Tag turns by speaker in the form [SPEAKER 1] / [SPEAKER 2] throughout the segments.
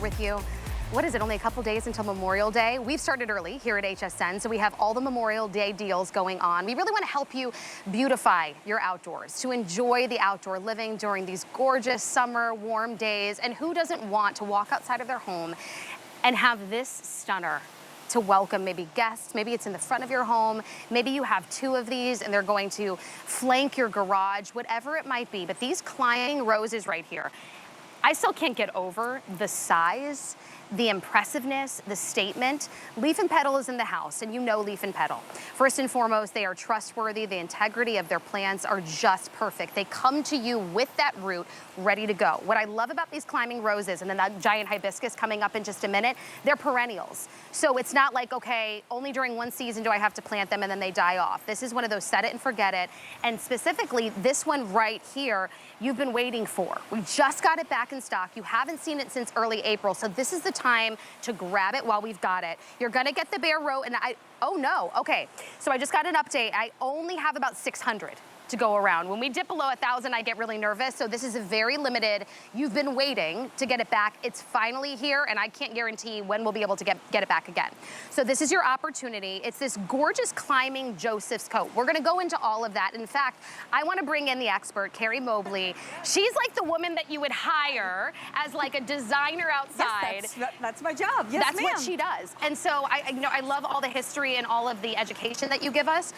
[SPEAKER 1] With you. What is it, only a couple days until Memorial Day? We've started early here at HSN, so we have all the Memorial Day deals going on. We really want to help you beautify your outdoors, to enjoy the outdoor living during these gorgeous summer warm days. And who doesn't want to walk outside of their home and have this stunner to welcome maybe guests? Maybe it's in the front of your home. Maybe you have two of these and they're going to flank your garage, whatever it might be. But these climbing roses right here, I still can't get over the size, the impressiveness, the statement. Leaf and Petal is in the house, and you know Leaf and Petal. First and foremost, they are trustworthy. The integrity of their plants are just perfect. They come to you with that root ready to go. What I love about these climbing roses, and then that giant hibiscus coming up in just a minute, they're perennials. So it's not like, okay, only during one season do I have to plant them and then they die off. This is one of those set it and forget it. And specifically, this one right here, you've been waiting for. We just got it back in stock. You haven't seen it since early April, so this is the time to grab it while we've got it. You're gonna get the bare row, and oh no, okay. So I just got an update. I only have about 600 to go around. When we dip below 1,000, I get really nervous, so this is a very limited. You've been waiting to get it back. It's finally here, and I can't guarantee when we'll be able to get it back again. So this is your opportunity. It's this gorgeous climbing Joseph's coat. We're gonna go into all of that. In fact, I wanna bring in the expert, Carrie Mobley. She's like the woman that you would hire as like a designer outside.
[SPEAKER 2] Yes, that's my job. Yes,
[SPEAKER 1] that's what she does. And so I love all the history and all of the education that you give us.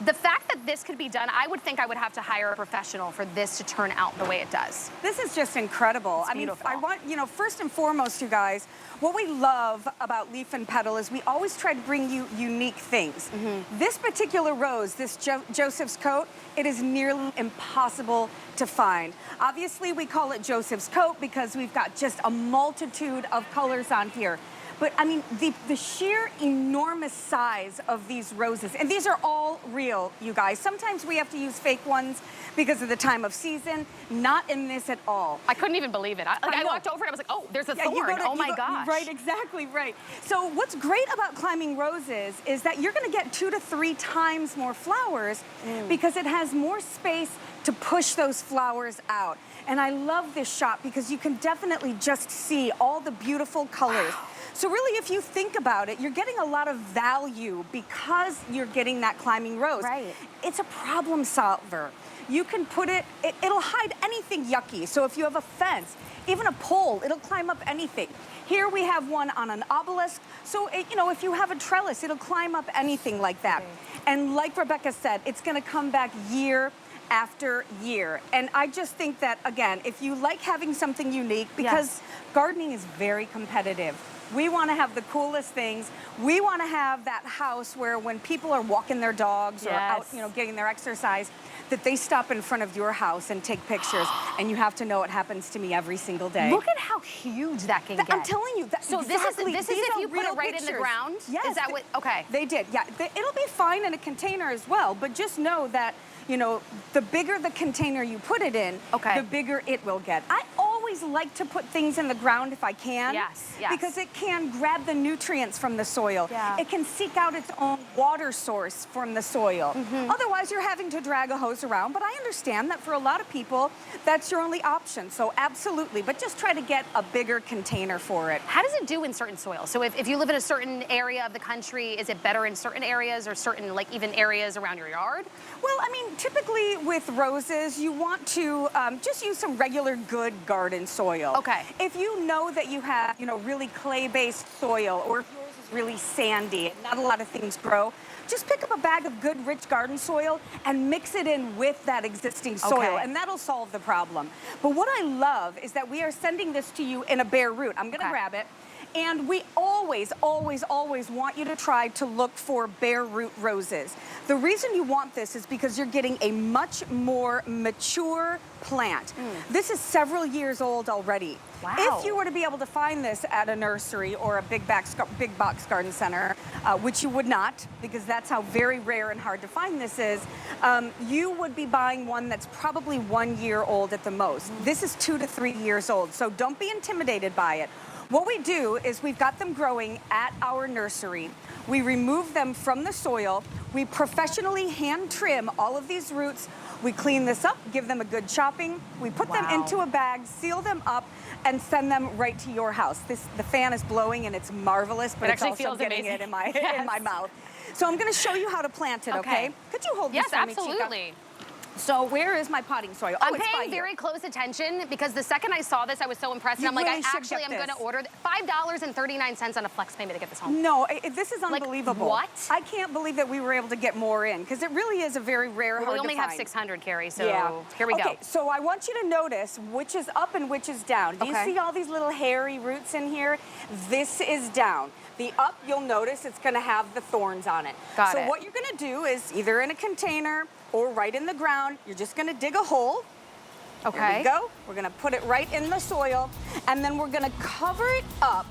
[SPEAKER 1] The fact that this could be done, I would think I would have to hire a professional for this to turn out the way it does.
[SPEAKER 2] This is just incredible.
[SPEAKER 1] I mean,
[SPEAKER 2] I want, first and foremost, you guys, what we love about Leaf and Petal is we always try to bring you unique things. This particular rose, this Joseph's coat, it is nearly impossible to find. Obviously, we call it Joseph's coat because we've got just a multitude of colors on here. But I mean, the sheer enormous size of these roses, and these are all real, you guys. Sometimes we have to use fake ones because of the time of season, not in this at all.
[SPEAKER 1] I couldn't even believe it. I walked over and I was like, oh, there's a thorn, oh my gosh.
[SPEAKER 2] Right, exactly right. So what's great about climbing roses is that you're gonna get 2 to 3 times more flowers because it has more space to push those flowers out. And I love this shot because you can definitely just see all the beautiful colors. Wow. So really, if you think about it, you're getting a lot of value because you're getting that climbing rose.
[SPEAKER 1] Right.
[SPEAKER 2] It's a problem solver. You can put it'll hide anything yucky. So if you have a fence, even a pole, it'll climb up anything. Here we have one on an obelisk. So, if you have a trellis, it'll climb up anything like that. And like Rebecca said, it's gonna come back year after year. And I just think that, again, if you like having something unique, because gardening is very competitive. We want to have the coolest things. We want to have that house where when people are walking their dogs or out, getting their exercise, that they stop in front of your house and take pictures. And you have to know it happens to me every single day.
[SPEAKER 1] Look at how huge that can get.
[SPEAKER 2] I'm telling you.
[SPEAKER 1] So exactly, this is if you put it right in the ground?
[SPEAKER 2] Yes.
[SPEAKER 1] Is that what, okay.
[SPEAKER 2] They did, yeah. It'll be fine in a container as well, but just know that, the bigger the container you put it in, the bigger it will get. I always like to put things in the ground if I can.
[SPEAKER 1] Yes.
[SPEAKER 2] Because it can grab the nutrients from the soil.
[SPEAKER 1] Yeah.
[SPEAKER 2] It can seek out its own water source from the soil. Otherwise, you're having to drag a hose around. But I understand that for a lot of people, that's your only option. So absolutely, but just try to get a bigger container for it.
[SPEAKER 1] How does it do in certain soils? So if you live in a certain area of the country, is it better in certain areas or certain, like even areas around your yard?
[SPEAKER 2] Well, I mean, typically with roses, you want to just use some regular good garden soil.
[SPEAKER 1] Okay.
[SPEAKER 2] If you know that you have, really clay-based soil, or if yours is really sandy and not a lot of things grow, just pick up a bag of good, rich garden soil and mix it in with that existing soil, and that'll solve the problem. But what I love is that we are sending this to you in a bare root. I'm gonna grab it. And we always, always, always want you to try to look for bare root roses. The reason you want this is because you're getting a much more mature plant. This is several years old already.
[SPEAKER 1] Wow.
[SPEAKER 2] If you were to be able to find this at a nursery or a big box garden center, which you would not, because that's how very rare and hard to find this is, you would be buying one that's probably 1 year old at the most. This is 2 to 3 years old, so don't be intimidated by it. What we do is we've got them growing at our nursery. We remove them from the soil. We professionally hand trim all of these roots We clean this up, give them a good chopping. We put them
[SPEAKER 1] Wow.
[SPEAKER 2] into a bag, seal them up, and send them right to your house. The fan is blowing and it's marvelous, but
[SPEAKER 1] It
[SPEAKER 2] it's
[SPEAKER 1] actually
[SPEAKER 2] also
[SPEAKER 1] feels
[SPEAKER 2] getting
[SPEAKER 1] amazing.
[SPEAKER 2] it in my
[SPEAKER 1] Yes.
[SPEAKER 2] in my mouth. So I'm going to show you how to plant it. Okay? Could you hold
[SPEAKER 1] Yes,
[SPEAKER 2] this for me, Chica?
[SPEAKER 1] absolutely.
[SPEAKER 2] So where is my potting soil?
[SPEAKER 1] I'm
[SPEAKER 2] it's by
[SPEAKER 1] paying
[SPEAKER 2] here.
[SPEAKER 1] very close attention because the second I saw this, I was so impressed. And
[SPEAKER 2] You
[SPEAKER 1] I'm like,
[SPEAKER 2] really should
[SPEAKER 1] I'm
[SPEAKER 2] get
[SPEAKER 1] going to
[SPEAKER 2] this.
[SPEAKER 1] order $5.39 on a flex payment to get this home.
[SPEAKER 2] No, this is unbelievable.
[SPEAKER 1] what?
[SPEAKER 2] I can't believe that we were able to get more in because it really is a very rare,
[SPEAKER 1] Well,
[SPEAKER 2] hard
[SPEAKER 1] we only
[SPEAKER 2] to
[SPEAKER 1] have
[SPEAKER 2] find.
[SPEAKER 1] 600, Carrie, so here we
[SPEAKER 2] Okay,
[SPEAKER 1] go.
[SPEAKER 2] so I want you to notice which is up and which is down. Do you
[SPEAKER 1] Okay.
[SPEAKER 2] see all these little hairy roots in here? This is down. The up, you'll notice it's going to have the thorns on it.
[SPEAKER 1] Got
[SPEAKER 2] so
[SPEAKER 1] it.
[SPEAKER 2] what you're going to do is either in a container or right in the ground, you're just going to dig a hole.
[SPEAKER 1] Okay.
[SPEAKER 2] There we go. We're going to put it right in the soil, and then we're going to cover it up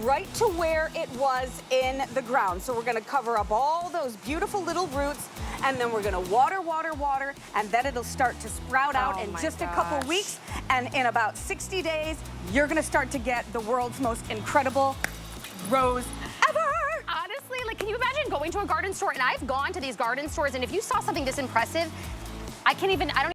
[SPEAKER 2] right to where it was in the ground. So we're going to cover up all those beautiful little roots, and then we're going to water, water, water, and then it'll start to sprout out
[SPEAKER 1] Oh
[SPEAKER 2] in
[SPEAKER 1] my
[SPEAKER 2] just a couple
[SPEAKER 1] gosh.
[SPEAKER 2] weeks. And in about 60 days, you're going to start to get the world's most incredible rose ever.
[SPEAKER 1] Honestly, like, can you imagine going to a garden store? And I've gone to these garden stores, and if you saw something this impressive, I don't